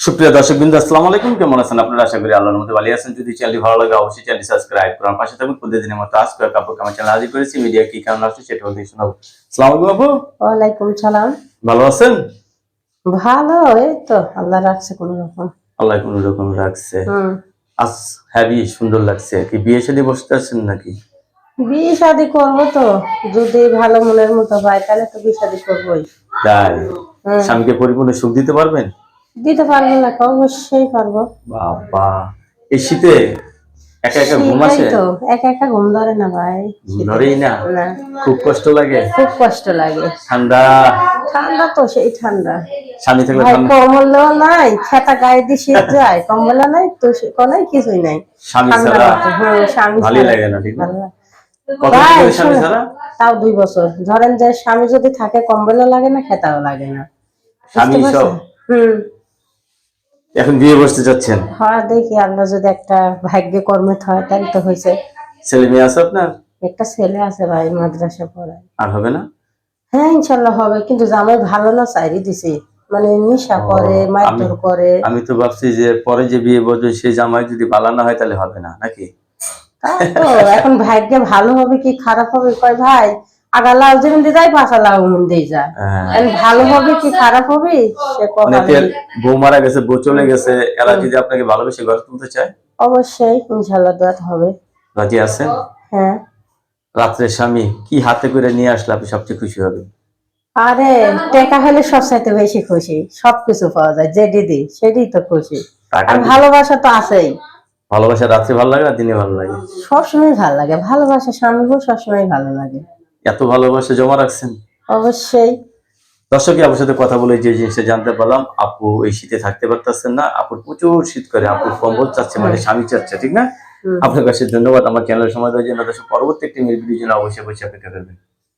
সুপ্রিয় দর্শকবৃন্দ, আসসালামু আলাইকুম। কেমন আছেন আপনারা? আশা করি আল্লাহর মধ্যে ভালো আছেন। যদি চ্যানেলটি ভালো লাগে অবশ্যই চ্যানেলটি সাবস্ক্রাইব করুন, পাশে থাকুন। প্রতিদিনের মতো আজকে কাপড় আমার চ্যানেল হাজির করেছি। মিডিয়া কি কারণ আসছে সেটা বলতে শোনাবো। আসসালামু আলাইকুম আপু। ওয়ালাইকুম সালাম। ভালো আছেন? ভালো, এই তো আল্লাহ রাখছে কোন রকম। আল্লাহ কোন রকম রাখছে। হুম। আজ হেভি সুন্দর লাগছে। কি বিয়ে শাদী বসতে আছেন নাকি? বিয়ে শাদী করবো তো, যদি ভালো মনের মতো হয় তাহলে তো বিয়ে শাদী করবোই। তাই হুম। স্বামীকে পরিপূর্ণ সুখ দিতে পারবেন? দিতে পারবো না, অবশ্যই পারবো। বাবা, এই শীতে একা একা ঘুম সেটাই আসে? তো, একা একা ঘুম ধরে না ভাই। ধরেই না? না, খুব কষ্ট লাগে? খুব কষ্ট লাগে। ঠান্ডা? ঠান্ডা তো সেই ঠান্ডা স্বামী থাকলে ভাই, ঠান্ডা? কম্বলও নাই, খেতা গায়ে দিয়ে শীত যায়, কম্বল নাই তো, কোনো কিছুই নাই। স্বামী ঠান্ডা ছাড়া লাগে, হ্যাঁ স্বামী ভালোই ছাড়া লাগে না, ঠিক না? ভালো লাগে। কতদিন ভাই ধরে স্বামী শোনো, ছাড়া? তাও 2 বছর ধরেন যে স্বামী যদি থাকে কম্বলও লাগে না, খেতাও লাগে না। বুঝতে স্বামী সব? পারছেন? হুম। এখন বিয়ে বসতে যাচ্ছেন? হ্যাঁ, দেখি আল্লাহ যদি একটা ভাগ্যে কর্মে হয় তাহলে তো হয়েছে। ছেলে মেয়ে আছে আপনার? একটা ছেলে আছে ভাই, মাদ্রাসা পড়ায়। আর হবে না? হ্যাঁ ইনশাল্লাহ হবে, কিন্তু জামাই ভালো না, চাইরি দিছে। মানে নেশা করে, আমি মারধর করে। আমি তো ভাবছি যে পরে যে বিয়ে বসবে সেই জামাই যদি ভালো না হয় তাহলে হবে না, নাকি? তাই তো এখন ভাগ্যে ভালো হবে কি খারাপ হবে, কয় ভাই আগা লাউ যেমন দিয়ে যায় পাশা লাউ দিয়ে যায়। এখন ভালো হবে কি খারাপ হবে সে অনেকের কপালে। বউ মারা গেছে, বউ চলে গেছে, এরা যদি আপনাকে ভালোবেসে ঘরে তুলতে চায়? অবশ্যই ইনশাল্লাহ দোয়াত হবে। রাজি আছেন? হ্যাঁ। রাত্রে স্বামী কি হাতে করে নিয়ে আসলে আপনি সবচেয়ে খুশি হবেন? আরে টাকা হলে সবচাইতে বেশি খুশি, সবকিছু পাওয়া যায়, যেটি দিই সেটাই তো খুশি। টাকা আর কি? ভালোবাসা তো আছেই। ভালোবাসা রাত্রে ভালো লাগে না দিনে ভালো লাগে? সবসময় ভালো লাগে ভালোবাসা, স্বামীকেও সবসময় ভালো লাগে। এত ভালোবাসা জমা রাখছেন? অবশ্যই। দর্শক, আপনার সাথে কথা বলে যে জিনিসটা জানতে পারলাম, আপু এই শীতে থাকতে পারতেছেন না, আপুর প্রচুর শীত করে, আপুর কম্বল চাচ্ছে, মানে স্বামী চাচ্ছে, ঠিক না? আপনার কাছে ধন্যবাদ আমার চ্যানেলের সময় দেওয়ার জন্য। দর্শক, পরবর্তী একটি ভিডিওর জন্য অবশ্যই অপেক্ষা করবেন।